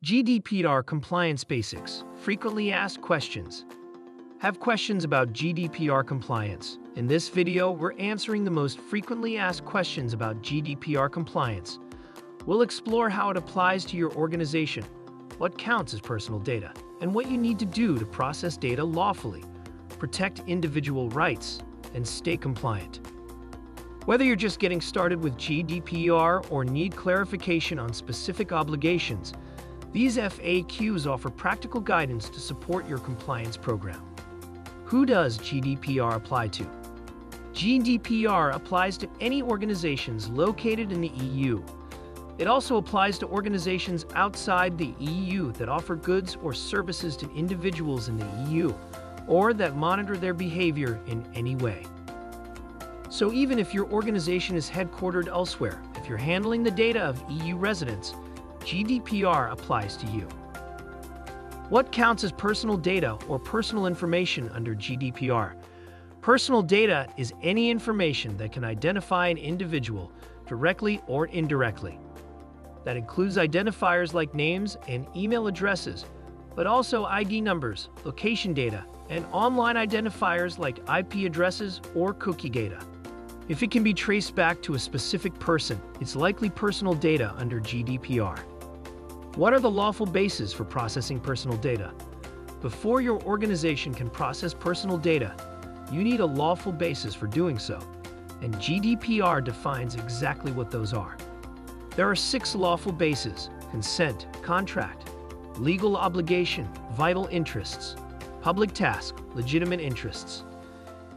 GDPR Compliance Basics. Frequently asked questions. Have questions about GDPR compliance. In this video, we're answering the most frequently asked questions about GDPR compliance. We'll explore how it applies to your organization, what counts as personal data, and what you need to do to process data lawfully, protect individual rights, and stay compliant. Whether you're just getting started with GDPR or need clarification on specific obligations, these FAQs offer practical guidance to support your compliance program. Who does GDPR apply to? GDPR applies to any organizations located in the EU. It also applies to organizations outside the EU that offer goods or services to individuals in the EU, or that monitor their behavior in any way. So even if your organization is headquartered elsewhere, if you're handling the data of EU residents, GDPR applies to you. What counts as personal data or personal information under GDPR? Personal data is any information that can identify an individual directly or indirectly. That includes identifiers like names and email addresses, but also ID numbers, location data, and online identifiers like IP addresses or cookie data. If it can be traced back to a specific person, it's likely personal data under GDPR. What are the lawful bases for processing personal data? Before your organization can process personal data, you need a lawful basis for doing so, and GDPR defines exactly what those are. There are 6 lawful bases: consent, contract, legal obligation, vital interests, public task, legitimate interests.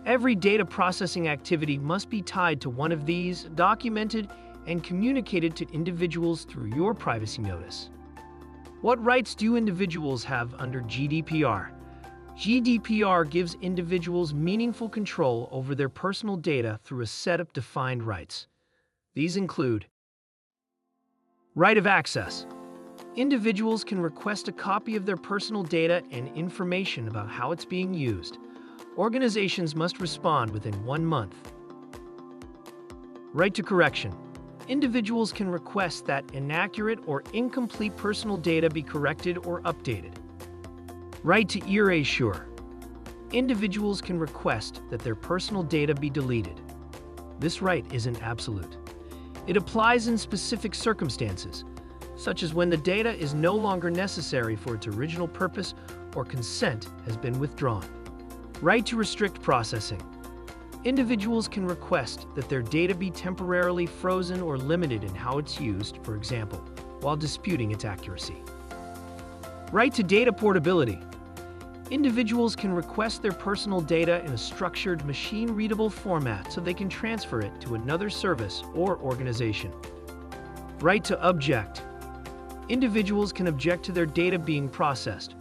Every data processing activity must be tied to one of these, documented, and communicated to individuals through your privacy notice. What rights do individuals have under GDPR? GDPR gives individuals meaningful control over their personal data through a set of defined rights. These include right of access. Individuals can request a copy of their personal data and information about how it's being used. Organizations must respond within 1 month. Right to correction. Individuals can request that inaccurate or incomplete personal data be corrected or updated. Right to erasure. Individuals can request that their personal data be deleted. This right isn't absolute. It applies in specific circumstances, such as when the data is no longer necessary for its original purpose or consent has been withdrawn. Right to restrict processing. Individuals can request that their data be temporarily frozen or limited in how it's used, for example, while disputing its accuracy. Right to data portability. Individuals can request their personal data in a structured, machine-readable format so they can transfer it to another service or organization. Right to object. Individuals can object to their data being processed,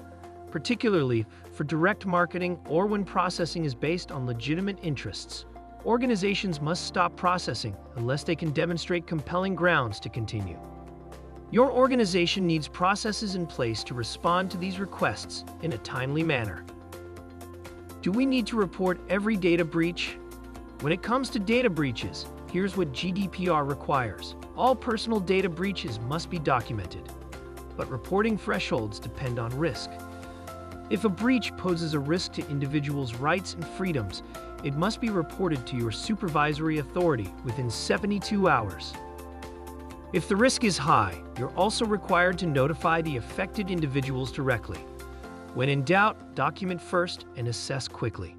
particularly for direct marketing or when processing is based on legitimate interests. Organizations must stop processing unless they can demonstrate compelling grounds to continue. Your organization needs processes in place to respond to these requests in a timely manner. Do we need to report every data breach? When it comes to data breaches, here's what GDPR requires. All personal data breaches must be documented, but reporting thresholds depend on risk. If a breach poses a risk to individuals' rights and freedoms, it must be reported to your supervisory authority within 72 hours. If the risk is high, you're also required to notify the affected individuals directly. When in doubt, document first and assess quickly.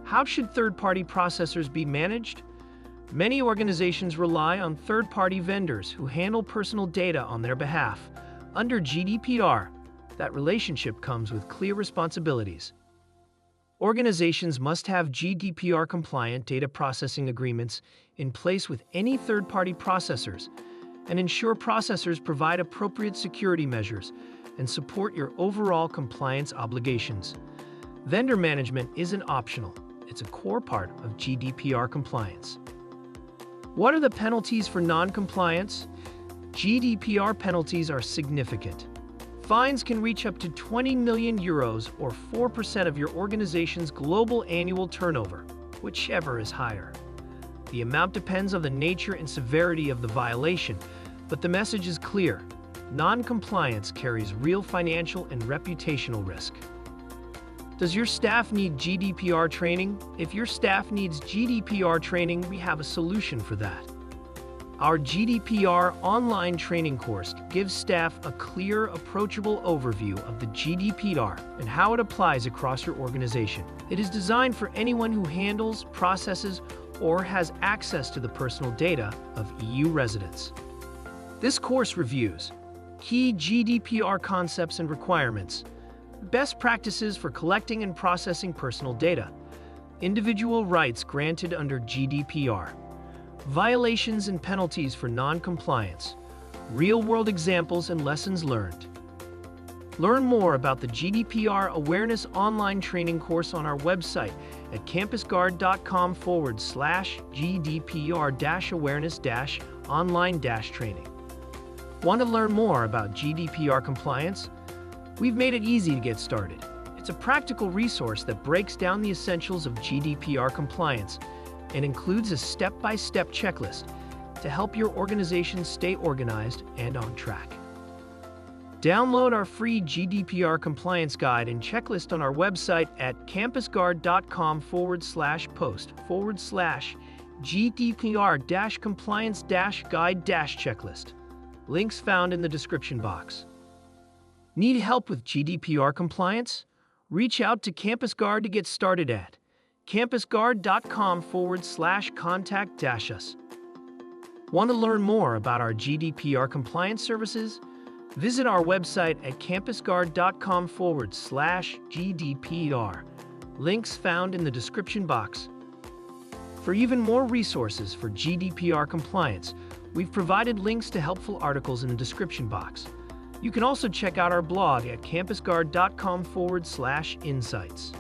How should third-party processors be managed? Many organizations rely on third-party vendors who handle personal data on their behalf. Under GDPR, that relationship comes with clear responsibilities. Organizations must have GDPR-compliant data processing agreements in place with any third-party processors and ensure processors provide appropriate security measures and support your overall compliance obligations. Vendor management isn't optional. It's a core part of GDPR compliance. What are the penalties for non-compliance? GDPR penalties are significant. Fines can reach up to 20 million euros or 4% of your organization's global annual turnover, whichever is higher. The amount depends on the nature and severity of the violation, but the message is clear. Non-compliance carries real financial and reputational risk. Does your staff need GDPR training? If your staff needs GDPR training, we have a solution for that. Our GDPR online training course gives staff a clear, approachable overview of the GDPR and how it applies across your organization. It is designed for anyone who handles, processes, or has access to the personal data of EU residents. This course reviews key GDPR concepts and requirements, best practices for collecting and processing personal data, individual rights granted under GDPR, violations and penalties for non-compliance, real-world examples and lessons learned. Learn more about the GDPR Awareness online training course on our website at campusguard.com/GDPR-awareness-online-training. Want to learn more about GDPR compliance? We've made it easy to get started. It's a practical resource that breaks down the essentials of GDPR compliance and includes a step-by-step checklist to help your organization stay organized and on track. Download our free GDPR compliance guide and checklist on our website at campusguard.com/post/GDPR-compliance-guide-checklist. Links found in the description box. Need help with GDPR compliance? Reach out to CampusGuard to get started at campusguard.com/contact-us. Want to learn more about our GDPR compliance services? Visit our website at campusguard.com/GDPR. Links found in the description box. For even more resources for GDPR compliance, we've provided links to helpful articles in the description box. You can also check out our blog at campusguard.com/insights.